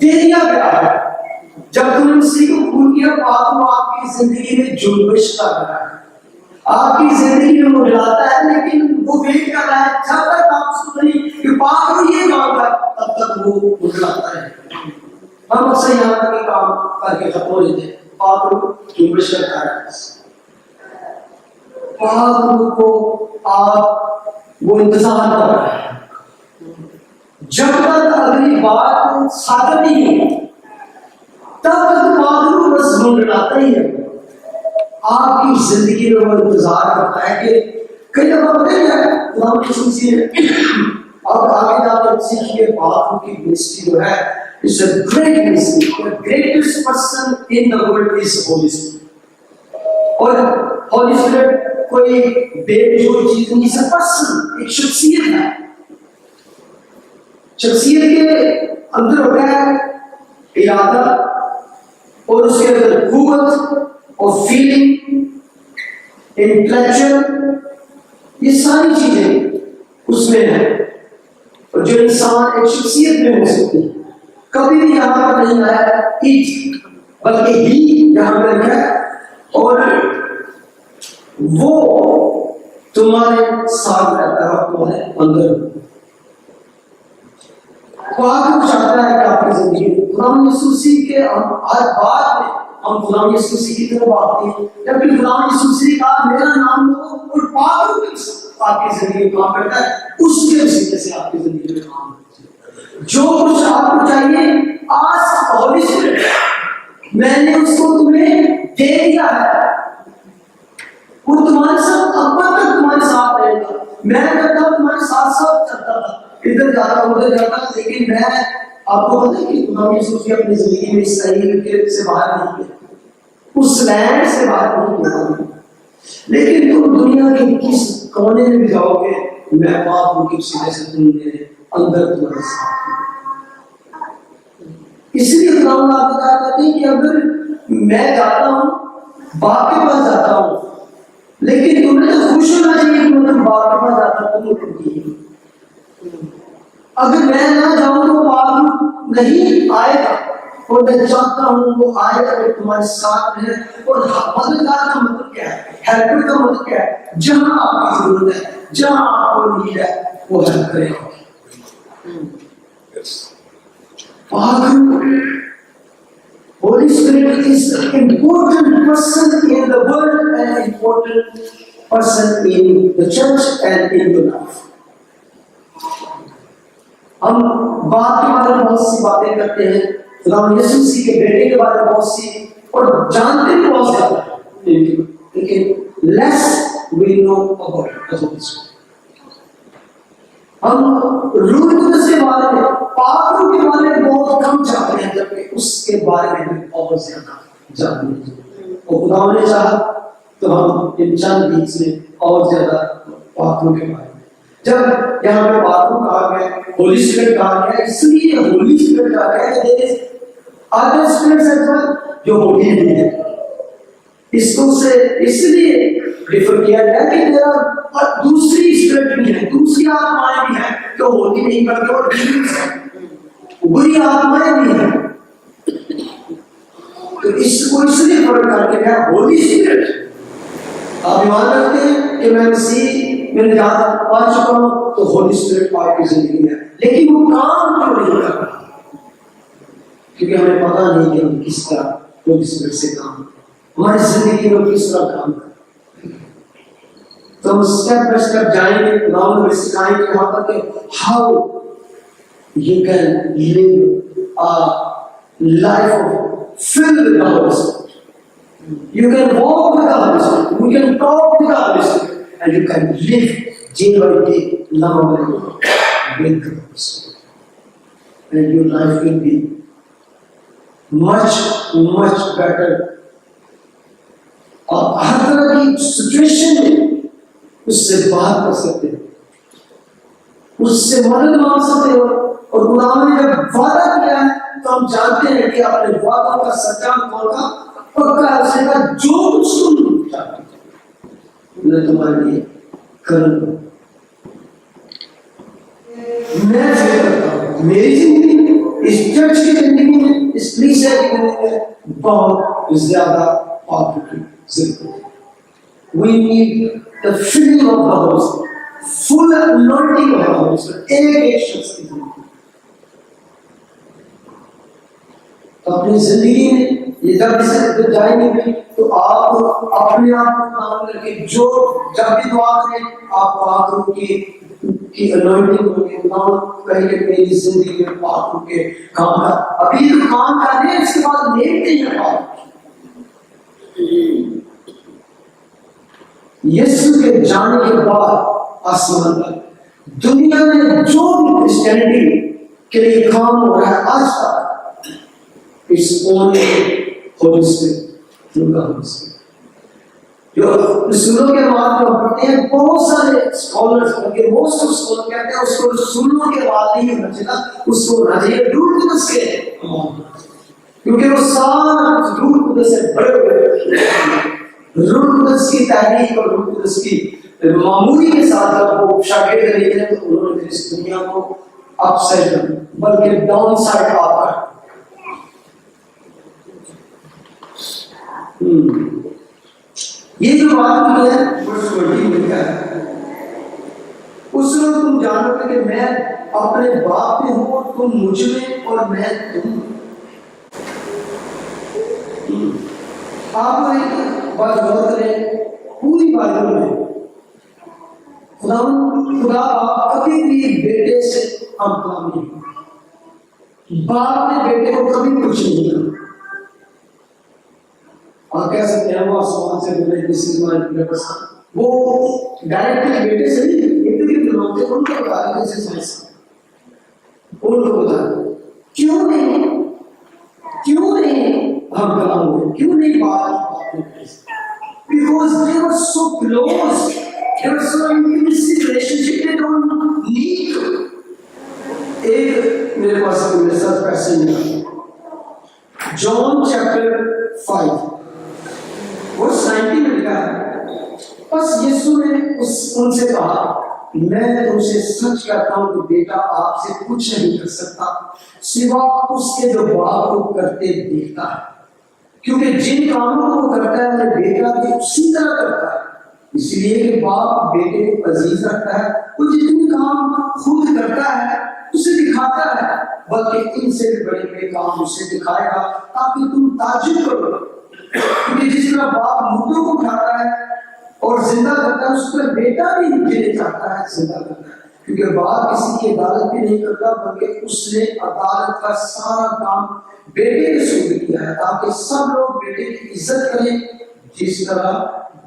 دے دیا گیا ہے۔ جب تم نے اسی کو قبول کیا، پاک کو آپ کی زندگی میں جنبش کر رہا ہے، آپ کی زندگی میں وہ جلاتا ہے، لیکن وہ ویٹ کر رہا ہے جب تک آپ سن رہی کہ پاک کو یہ کام کر، تب تک وہ جلاتا ہے۔ ہم اکثر یہاں تک یہ کام کر کے ختم ہو جاتے ہیں، پاک کو جنبش کرتا ہے۔ پاک کو آپ وہ انتظار کر رہا ہے، جب تک اگلی بات صادر نہیں ہوئی تب تک پاک کو بس گنگناتا ہی ہے۔ آپ کی زندگی میں وہ انتظار کرتا ہے کہ کئی دفعہ پتہ ہے غلام یسوع مسیح نے اب آگے جا کر سیکھیے پاک کی مسٹری جو ہے is a great mystery. The greatest person in the world is Holy Spirit. اور Holy Spirit کوئی بے وجود چیز نہیں، ہے پرسن، ایک شخصیت ہے۔ شخصیت کے اندر ہوتا ہے ارادہ، اور اس کے اندر قوت اور فیلنگ، انٹلیکچر، یہ ساری چیزیں اس میں ہیں، اور جو انسان ایک شخصیت میں ہو سکتی ہے۔ کبھی بھی یہاں پر نہیں آیا ایٹ، بلکہ ہی یہاں پر ہے، اور وہ تمہارے ساتھ رہتا ہے اور تمہارے اندر۔ پاک چاہتا ہے کہ آپ کی زندگی میں غلام یسوع مسیح کے آج بعد میں ہم غلام یسوع مسیح کی طرف آتے ہیں، جبکہ غلام یسوع مسیح کا میرا نام لو اور پاک آپ کی زندگی میں کام کرتا ہے، اس کے وسیلے سے آپ کی زندگی میں کام کرتا ہے۔ جو کچھ آپ کو چاہیے آج ہولی اسپرٹ میں نے اس کو تمہیں دے دیا ہے، وہ تمہارے ساتھ اب تک تمہارے ساتھ رہے گا۔ میں کرتا ہوں تمہارے ساتھ ساتھ چلتا تھا، ادھر جاتا ادھر جاتا، لیکن میں آپ کو پتہ ہے کہ غلام یسوع مسیح اپنی زندگی میں اسرائیل سے باہر نہیں گیا، اس لینڈ سے باہر نہیں گیا، لیکن تم دنیا کے کس کونے میں بھی جاؤ گے، میں پاک ہوں کہ اس وجہ سے تم میرے اندر تمہارے ساتھ ہوں۔ اس لیے غلام آپ بتا کرتے ہیں کہ اگر میں جاتا ہوں باپ کے پاس جاتا ہوں، لیکن تمہیں تو خوش ہونا چاہیے کہ میں باپ کے پاس جاتا ہوں، تم اگر میں نہ جاؤں تو باپ نہیں آئے گا، اور میں چاہتا ہوں وہ آئے گا اور تمہارے ساتھ رہے۔ اور مددگار کا مطلب کیا ہے، ہیلپر کا مطلب کیا ہے، جہاں آپ کی ضرورت ہے، جہاں آپ کو نیڈ ہے، وہ ہیلپ کرے گا۔ Holy Spirit is an important person in the world and an important person in the church and in your life. ہم باپ کے بارے میں بہت سی باتیں کرتے ہیں، غلام یسوع مسیح کے بیٹے کے بارے میں بہت سی، اور جانتے بھی بہت زیادہ ہیں، لیکن less we know about the Holy Spirit. ہم روح القدس کے بارے میں، پاک روح کے بارے میں بہت کم جانتے ہیں، جبکہ اس کے بارے میں بہت زیادہ جانتے ہیں، اور خدا نے چاہا تو ہم ان چند ویکس میں اور زیادہ پاک روح کے بارے میں، جب یہاں پہ پاک روح کہا گیا، ہولی اسپرٹ کہا گیا، اس لیے ہولی اسپرٹ کہا گیا کہ there is other spirits as well جو ہولی نہیں ہے۔ اس کو سے اس لیے ریفر کیا گیا کہ میرا دوسری اسپرٹ بھی ہے، دوسری آتمائیں بھی ہیں جو ہولی نہیں کرتے، اور ڈیمنس ہیں، بری آتمائیں بھی ہیں۔ تو اس کو اس لیے فرق کر کے گیا ہولی اسپرٹ۔ آپ ایمان رکھتے ہیں کہ میں مسیح میں نجات پا چکا ہوں تو ہولی اسپرٹ آپ کی زندگی میں ہے، لیکن وہ کام کیوں نہیں کر رہا؟ کیونکہ ہمیں پتہ نہیں کہ ہم کس طرح ہولی اسپرٹ سے کام، ہماری زندگی میں کس طرح کام کریں۔ تو ہم اسٹیپ بائی اسٹیپ جائیں گے، خداوند ہمیں سکھائیں گے یہاں پر کہ how you can live life filled with the holy spirit. You can walk with the Holy Spirit, you can talk with the Holy Spirit, and you can live day by day, lovingly with the Holy Spirit. And your life will be much, much better. اور ہر طرح کی situation میں اس سے بات کر سکتے ہو، اس سے مدد مانگ سکتے ہو، اور خدا نے جب وعدہ کیا ہے تو ہم جانتے ہیں کہ اپنے وعدوں کا سچا ہوگا، پکا اسے کا جو کچھ تم چاہتے ہو میں تمہارے لیے کروں گا۔ میں فکر کرتا ہوں میری زندگی میں، اس چرچ کی زندگی میں، اس کلیسا کی زندگی میں بہت زیادہ آپ کی ضرورت ہے۔ We need the filling of the Holy Spirit, full anointing of the Holy Spirit, ایک شخص کی زندگی تو اپنی زندگی میں یہ جب اسے جائیں گے تو آپ اپنے آپ کو کام کر کے جو جب بھی دعا کریں آپ پاک روح کی انوائنٹنگ ہوگی، نام کہیں کہ میری زندگی میں پاک روح کے کام کا ابھی تو کام کر رہے ہیں، اس کے بعد لیتے ہیں پاک یسوع کے جانے کے بعد آسمان پر دنیا میں جو بھی کرسچینٹی کے لیے کام ہو رہا ہے آج تک اس اونلی ہولی اسپرٹ جو رسولوں کے بعد جو پڑھتے ہیں بہت سارے اسکالرز بلکہ موسٹ آف اسکالر کہتے ہیں اس کو رسولوں کے بعد نہیں ہونا چاہیے، اس کو ہونا چاہیے روح القدس کے، کیونکہ وہ سارا روح القدس سے بڑے ہوئے روح القدس کی تحریک اور روح القدس کی معمولی کے ساتھ جب وہ شاگرد رہے ہیں تو انہوں نے اس دنیا کو اپ سائڈ ڈاؤن بلکہ ڈاؤن سائڈ آ کر یہ جو بات کی ہے ورس 20 میں کیا ہے، اس وقت تم جانو گے کہ میں اپنے باپ میں ہوں اور تم مجھ میں اور میں تم۔ آپ ایک بات غور کریں، پوری بائبل میں خدا باپ کبھی بھی بیٹے سے ہم کام نہیں، باپ نے بیٹے کو کبھی کچھ نہیں کیا۔ آپ کہہ سکتے ہیں وہ آسمان سے بولے کسی وہ ڈائریکٹلی بیٹے سے نہیں، ایک لوگ تھے ان کو بتا رہے تھے سائنس ان کو بتا کیوں نہیں ہم کلام ہوئے، کیوں نہیں بات because they were so close, they were so intimate relationship, they don't need to۔ ایک میرے پاس میرے ساتھ پیسے نہیں، جان چیپٹر 5 ورس 90 میں لکھا ہے، بس یسوع نے ان سے کہا میں تم سے سچ کہتا ہوں کہ بیٹا آپ سے کچھ نہیں کر سکتا سوا اس کے جو باپ کو کرتے دیکھتا ہے، کیونکہ جن کاموں کو وہ کرتا ہے بیٹا بھی اسی طرح کرتا ہے، اس لیے کہ باپ بیٹے کو عزیز رکھتا ہے، وہ جتنے کام خود کرتا ہے اسے دکھاتا ہے، بلکہ ان سے بھی بڑے بڑے کام اسے دکھائے گا تاکہ تم تعجب کرو، کیونکہ جس طرح باپ مردوں کو اٹھاتا ہے اور زندہ کرتا ہے اس طرح بیٹا بھی مجھے چاہتا ہے زندہ کرتا ہے، کیونکہ باپ کسی کی عدالت بھی نہیں کرتا بلکہ اس نے عدالت کا سارا کام بیٹے نے شروع کیا ہے تاکہ سب لوگ بیٹے کی عزت کریں جس طرح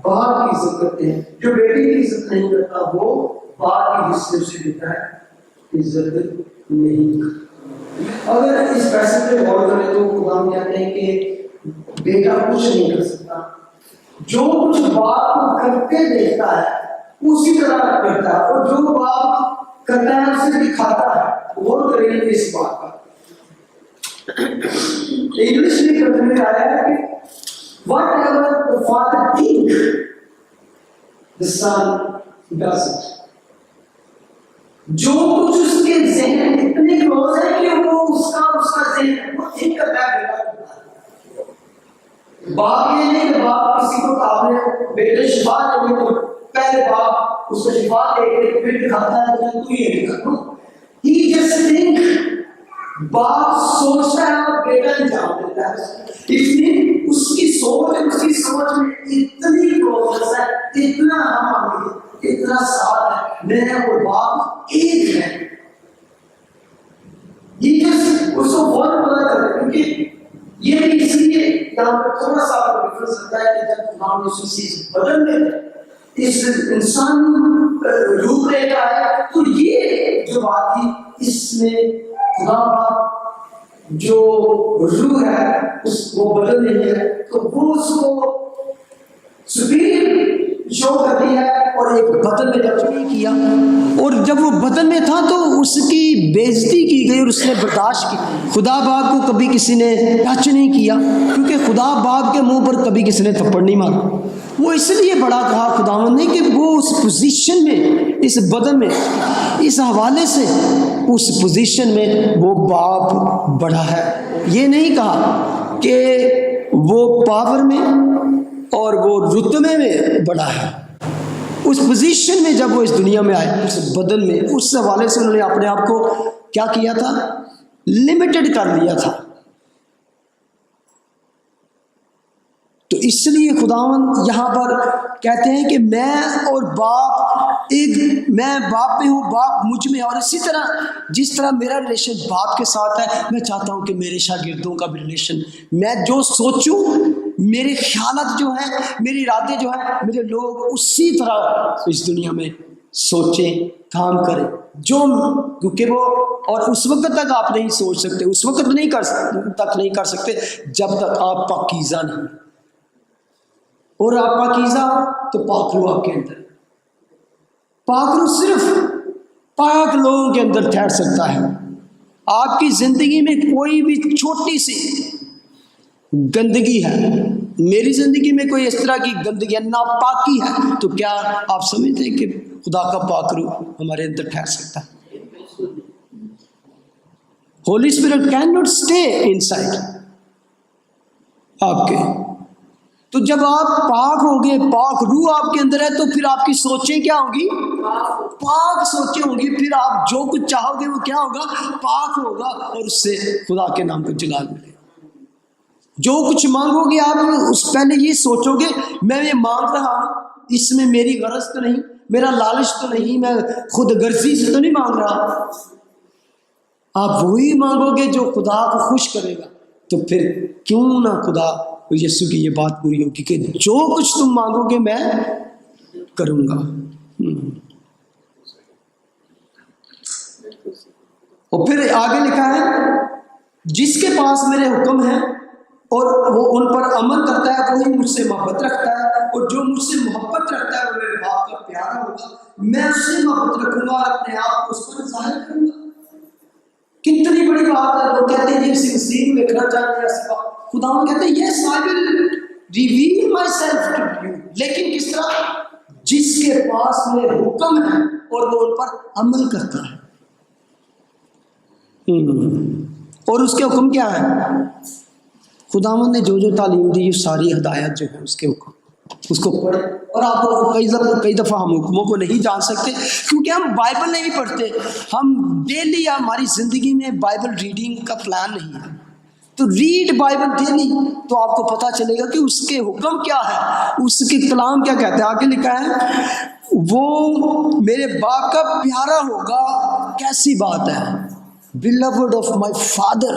باپ کی عزت کرتے ہیں، جو بیٹے کی عزت نہیں کرتا وہ باپ کی حصے سے دیتا ہے عزت نہیں کرتا۔ اگر اس پیسے پہ غور کریں تو خدا کہتے ہیں کہ بیٹا کچھ نہیں کر سکتا، جو کچھ باپ کو کرتے دیکھتا ہے اسی طرح کرتا ہے، اور جو باپ کرتا ہے اسے دکھاتا ہے۔ غور کریں گے اس بات کا، انگلش میں ترجمے میں آیا ہے کہ whatever the father thinks the son does it۔ جو کچھ اس کے ذہن اتنے کلوز ہے کہ وہ اس کا ذہن وہ تھنک کرتا ہے بیٹا کرتا ہے۔ باپ یہ نہیں کہ باپ کسی کو آپ نے بیٹے شفا دے تو پہلے باپ اس کو شفا دے کے پھر دکھاتا ہے کہ تو یہ نہیں کرنا، ہی جسٹ تھنک، باپ سوچتا ہے اور بیٹا انجام دیتا ہے، اس لیے اس کی سوچ اس کی سمجھ میں اتنی کلوزنس ہے، اتنا ہم اتنا ساتھ ہے، میں اور باپ ایک ہے۔ یہ جس اس کو بہت پتا چلتا ہے، کیونکہ یہ بھی اس لیے یہاں پر تھوڑا سا آپ کو ڈفرنس ہوتا ہے کہ جب ہم اس چیز بدل میں اس انسانی روپ لے کا ہے تو یہ جو بات تھی اس میں خدا باپ جو روح ہے اس کو بدل نہیں ہے، تو وہ اس کو سپیریئر شو کرتی ہے، اور ایک بدن میں جب نہیں کیا، اور جب وہ بدن میں تھا تو اس کی بےعزتی کی گئی اور اس نے برداشت کی. خدا باپ کو کبھی کسی نے ٹچ نہیں کیا، کیونکہ خدا باپ کے منہ پر کبھی کسی نے تھپڑ نہیں مارا. وہ اس لیے بڑا کہا خداوند نے کہ وہ اس پوزیشن میں، اس بدن میں، اس حوالے سے اس پوزیشن میں وہ باپ بڑا ہے. یہ نہیں کہا کہ وہ پاور میں اور وہ رتبے میں بڑا ہے. اس پوزیشن میں جب وہ اس دنیا میں آئے، اس بدن میں، اس حوالے سے انہوں نے اپنے آپ کو کیا کیا تھا؟ لمیٹڈ کر لیا تھا. تو اس لیے خداوند یہاں پر کہتے ہیں کہ میں اور باپ ایک، میں باپ میں ہوں، باپ مجھ میں. اور اسی طرح جس طرح میرا ریلیشن باپ کے ساتھ ہے، میں چاہتا ہوں کہ میرے شاگردوں کا بھی ریلیشن، میں جو سوچوں، میرے خیالات جو ہیں، میرے ارادے جو ہیں، میرے لوگ اسی طرح اس دنیا میں سوچیں، کام کریں. جو کیونکہ وہ، اور اس وقت تک آپ نہیں سوچ سکتے، اس وقت نہیں کر سکتے جب تک آپ پاکیزہ نہیں. اور آپ پاکیزہ تو پاک روح آپ کے اندر، پاک روح صرف پاک لوگوں کے اندر ٹھہر سکتا ہے. آپ کی زندگی میں کوئی بھی چھوٹی سی گندگی ہے، میری زندگی میں کوئی اس طرح کی گندگی ہے، ناپاکی ہے، تو کیا آپ سمجھتے ہیں کہ خدا کا پاک روح ہمارے اندر ٹھہر سکتا ہے؟ Holy spirit can not stay inside آپ کے. تو جب آپ پاک ہوگے، پاک روح آپ کے اندر ہے، تو پھر آپ کی سوچیں کیا ہوں گی؟ پاک سوچیں ہوں گی. پھر آپ جو کچھ چاہو گے وہ کیا ہوگا؟ پاک ہوگا، اور اس سے خدا کے نام کو جلال ملے گا. جو کچھ مانگو گے آپ اس پہلے یہ سوچو گے میں یہ مانگ رہا ہوں، اس میں میری غرض تو نہیں، میرا لالچ تو نہیں، میں خود غرضی سے تو نہیں مانگ رہا. آپ وہی مانگو گے جو خدا کو خوش کرے گا. تو پھر کیوں نہ خدا یسوع کی یہ بات پوری ہوگی کہ جو کچھ تم مانگو گے میں کروں گا. اور پھر آگے لکھا ہے جس کے پاس میرے حکم ہیں اور وہ ان پر عمل کرتا ہے وہی مجھ سے محبت رکھتا ہے، اور جو مجھ سے محبت رکھتا ہے وہ میرے باپ کا پیارا ہوگا. میں اس سے محبت رکھوں گا اور اپنے آپ کو اس پر ظاہر کروں گا. کتنی بڑی بات ہے. وہ کہتے ہیں یہ سین دیکھنا چاہتے ہیں، خدا کہتے ہیں yes I will reveal myself to you. لیکن کس طرح؟ جس کے پاس میرے حکم ہے اور وہ ان پر عمل کرتا ہے. اور اس کے حکم کیا ہے؟ خداوند نے جو جو تعلیم دی، یہ ساری ہدایت جو ہے اس کے حکم، اس کو پڑھے. اور آپ کئی دفعہ ہم حکموں کو نہیں جان سکتے کیونکہ ہم بائبل نہیں پڑھتے. ہم ڈیلی ہماری زندگی میں بائبل ریڈنگ کا پلان نہیں ہے. تو ریڈ بائبل ڈیلی، تو آپ کو پتہ چلے گا کہ اس کے حکم کیا ہے، اس کے کلام کیا کہتے ہیں. آگے لکھا ہے وہ میرے باپ کا پیارا ہوگا. کیسی بات ہے، beloved of my father.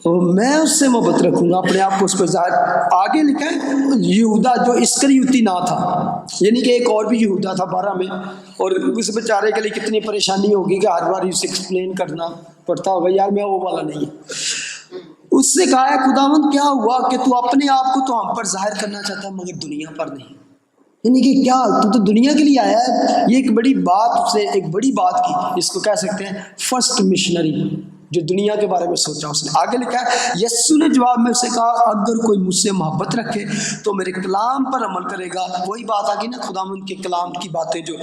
اور میں اس سے محبت رکھوں گا، اپنے آپ کو اس پر ظاہر. آگے لکھا ہے یہودا جو اسکریوتی نہ تھا، یعنی کہ ایک اور بھی یہودا تھا 12 میں، اور اس بیچارے کے لیے کتنی پریشانی ہوگی کہ ہر بار اسے ایکسپلین کرنا پڑتا ہوگا، یار میں وہ والا نہیں. اس سے کہا ہے خداوند کیا ہوا کہ تو اپنے آپ کو تو ہم پر ظاہر کرنا چاہتا ہے مگر دنیا پر نہیں. یعنی کہ کیا تو دنیا کے لیے آیا ہے. یہ ایک بڑی بات، اس نے ایک بڑی بات کی، اس کو کہہ سکتے ہیں فرسٹ مشنری، جو دنیا کے بارے میں سوچا اس نے. آگے لکھا ہے یسوع نے جواب میں اسے کہا اگر کوئی مجھ سے محبت رکھے تو میرے کلام پر عمل کرے گا. وہی بات آ گئی نا خداوند کے کلام کی باتیں جو،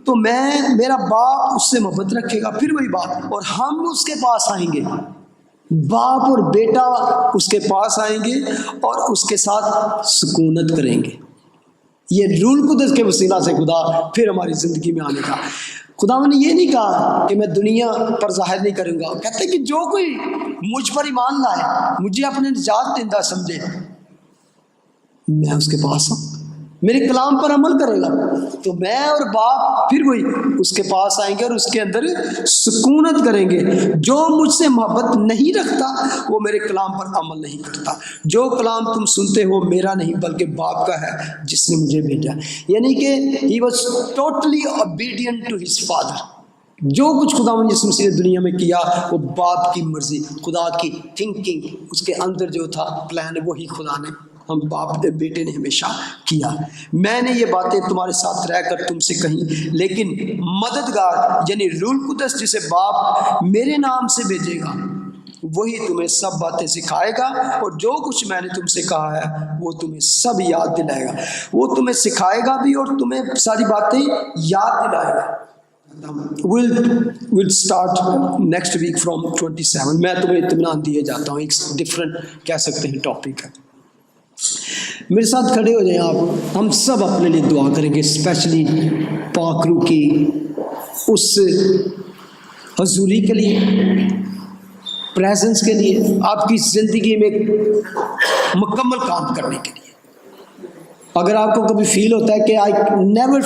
تو میں، میرا باپ اس سے محبت رکھے گا. پھر وہی بات، اور ہم اس کے پاس آئیں گے، باپ اور بیٹا اس کے پاس آئیں گے اور اس کے ساتھ سکونت کریں گے. یہ روح القدس کے وسیلہ سے خدا پھر ہماری زندگی میں آنے کا. خدا نے یہ نہیں کہا کہ میں دنیا پر ظاہر نہیں کروں گا. کہتے ہیں کہ جو کوئی مجھ پر ایمان لائے، مجھے اپنے نجات دہندہ سمجھے، میں اس کے پاس ہوں، میرے کلام پر عمل کرے گا، تو میں اور باپ پھر وہی اس کے پاس آئیں گے اور اس کے اندر سکونت کریں گے. جو مجھ سے محبت نہیں رکھتا وہ میرے کلام پر عمل نہیں کرتا. جو کلام تم سنتے ہو میرا نہیں بلکہ باپ کا ہے جس نے مجھے بھیجا. یعنی کہ he was totally obedient to his father. جو کچھ خداوند یسوع مسیح نے دنیا میں کیا وہ باپ کی مرضی، خدا کی تھنکنگ، اس کے اندر جو تھا پلان، وہی خدا نے ہم باپ نے بیٹے نے ہمیشہ کیا. میں نے یہ باتیں تمہارے ساتھ رہ کر تم سے کہیں، لیکن مددگار یعنی روح القدس جسے باپ میرے نام سے بھیجے گا وہی تمہیں سب باتیں سکھائے گا، اور جو کچھ میں نے تم سے کہا ہے وہ تمہیں سب یاد دلائے گا. وہ تمہیں سکھائے گا بھی اور تمہیں ساری باتیں یاد دلائے گا. We'll start next week from 27. میں تمہیں اطمینان دیے جاتا ہوں، ایک ڈفرنٹ کہہ سکتے ہیں ٹاپک ہے. میرے ساتھ کھڑے ہو جائیں آپ. ہم سب اپنے لیے دعا کریں گے، اسپیشلی پاک روح کی اس حضوری کے لیے، پریزنس کے لیے، آپ کی زندگی میں مکمل کام کرنے کے لیے. اگر آپ کو کبھی فیل ہوتا ہے کہ I never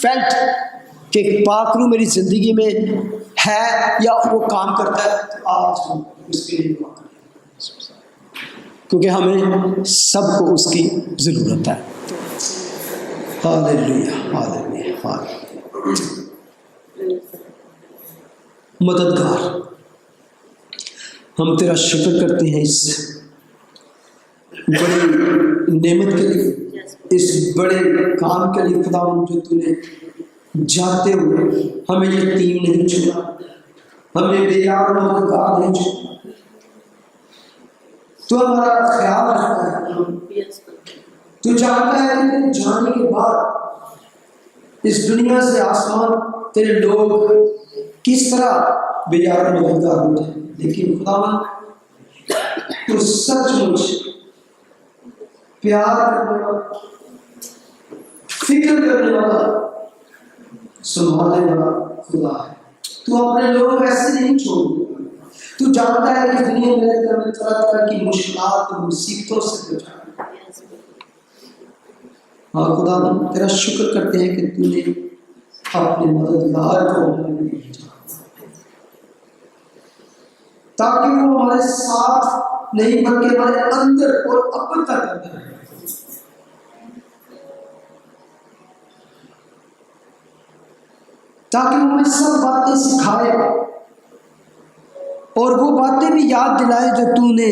felt کہ پاک روح میری زندگی میں ہے یا وہ کام کرتا ہے، تو آج ہم اس کے لیے دعا کریں، کیونکہ ہمیں سب کو اس کی ضرورت ہے. ہاللیلویا ہاللیلویا ہاللیلویا. مددگار، ہم تیرا شکر کرتے ہیں اس بڑی نعمت کے لیے، اس بڑے کام کے لیے. خداوند جو تو نے جاتے ہوئے ہمیں یتیم نہیں چھوڑا، ہمیں بے یار مددگار نہیں چھوڑا. تو ہمارا خیال رکھتا ہے، تو جانتا ہے کہ جانے کے بعد اس دنیا سے آسمان تیرے لوگ کس طرح بے یار مددگار ہو جائیں. لیکن خداوند تو سچ مچ پیار کرنے والا، فکر کرنے والا، سنبھالنے والا خدا ہے. تو اپنے لوگ ایسے نہیں چھوڑ. تو جانتا ہے کہ دنیا میں رہتے ہمیں طرح طرح کی مشکلات اور مصیبتوں سے بچانا. ہاں خدا تیرا شکر کرتے ہیں کہ تو نے اپنے مددگار کو ہمارے لیے بھیجا، تاکہ وہ ہمارے ساتھ نہیں بلکہ ہمارے اندر اور اب تک اندر ہے. تاکہ وہ ہمیں سب باتیں سکھائے اور وہ باتیں بھی یاد دلائے جو تو نے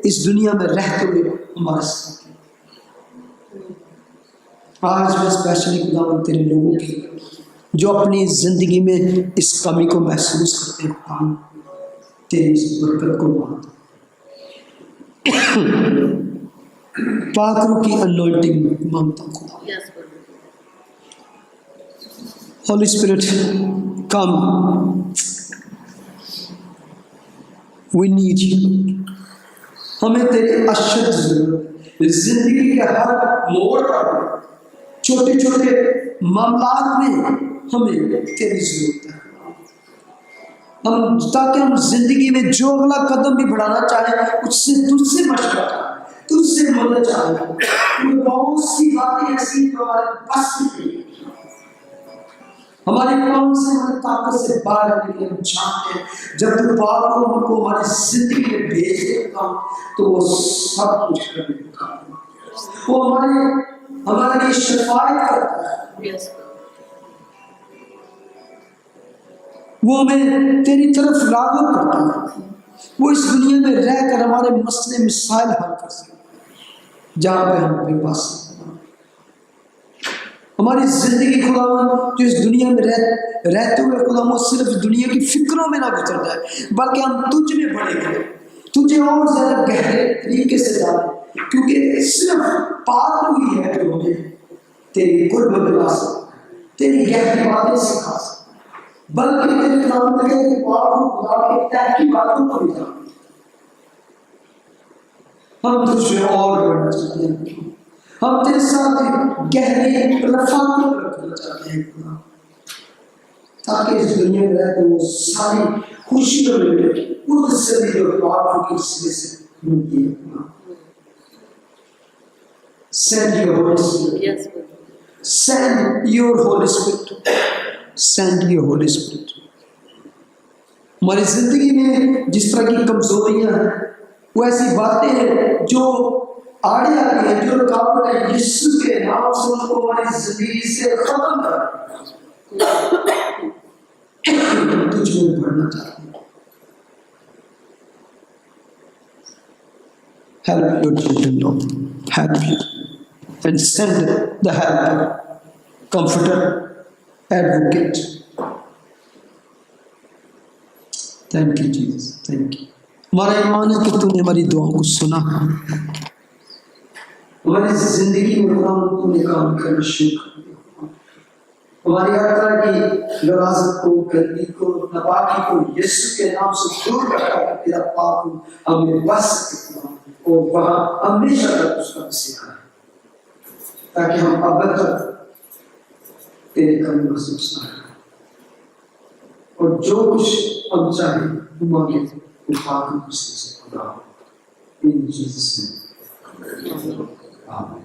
اس دنیا میں رہتے ہوئے ہمارے ساتھ. آج میں اسپیشلی خداوند تیرے لوگوں کی جو اپنی زندگی میں اس کمی کو محسوس کرتے ہیں، تیری اس برکت کو مانتا. پاک روح کی انوائنٹنگ مانگتا ہوں خدا. Holy Spirit, come. We need you. ہمیں تیری اشد ضرورت ہے. زندگی کے ہر موڑ پر، چھوٹے چھوٹے معاملات میں ہمیں تیری ضرورت ہے. ہم تاکہ ہم زندگی میں جو اگلا قدم بھی بڑھانا چاہیں اس سے تجھ سے مشورہ چاہیں، تجھ سے مدد چاہیں. بہت سی باتیں ایسی جو ہمارے بس میں ہماری قوم سے، ہماری طاقت سے باہر آنے کے لیے ہم چاہتے ہیں. جب تو پاک روح ہم کو ہماری زندگی میں بھیج دیتا ہوں تو وہ سب کچھ کر دیتا ہے. وہ ہمارے لیے شفاعت کرتا ہے. وہ ہمیں تیری طرف راغب کرتا ہے. وہ اس دنیا میں رہ کر ہمارے مسئلے مسائل حل کر سکتا جہاں پہ ہم بے بس. ہماری زندگی خدا جو اس دنیا میں رہتے ہوئے خدا وہ صرف دنیا کی فکروں میں نہ گزر جائے، بلکہ ہم تجھ میں بڑھے گئے، تجھے اور زیادہ گہرے طریقے سے جانے. کیونکہ صرف پاک ہی ہے جو ہمیں تیری قرب دلا سکتا ہے، تیری گہری باتیں سکھا سکتا ہے، بلکہ تیرے کلام میں کہ پاک خدا کے تحت کی باتوں کو بھی جانتے. ہم تجھ میں اور بڑھنا چاہتے ہیں، ہم تیرے ساتھ گہری رفاقت رکھنا چاہتے ہیں تاکہ اس دنیا میں رہتے وہ ساری خوشیوں میں خود سے بھی جو پاک کی وسیلے سے ملتی ہے. Send your Holy Spirit. Send your Holy Spirit. Send your Holy Spirit. ہماری زندگی میں جس طرح کی کمزوریاں ہیں، وہ ایسی باتیں ہیں جو آڑے آتی ہیں، جو رکاوٹ ہے، یسوع کے نام سے ان کو ہماری زندگی سے ختم کر. تجھ میں بڑھنا چاہتے ہیں. Help your children, Lord. help you and send the helper, comforter, advocate. Thank you Jesus, thank you. ہمارا ایمان ہے کہ تو نے ہماری دعاؤں کو سنا، ہماری زندگی میں خدا تو نے کام کرنا شروع کر دیا، ہماری ہر طرح کی غلاظت کو، گندگی کو، ناپاکی کو یسوع کے نام سے دور رکھا کہ تیرا پاک ہمیں بس سکے اور وہاں ہمیشہ تک اس کا مسیحا ہے، تاکہ ہم ابد تک تیرے قدم محسوس نہ کریں اور جو کچھ ہم چاہیں وہ مانگے وہ پاک مسیح سے خدا ہو۔ ان جیسس نے آمین۔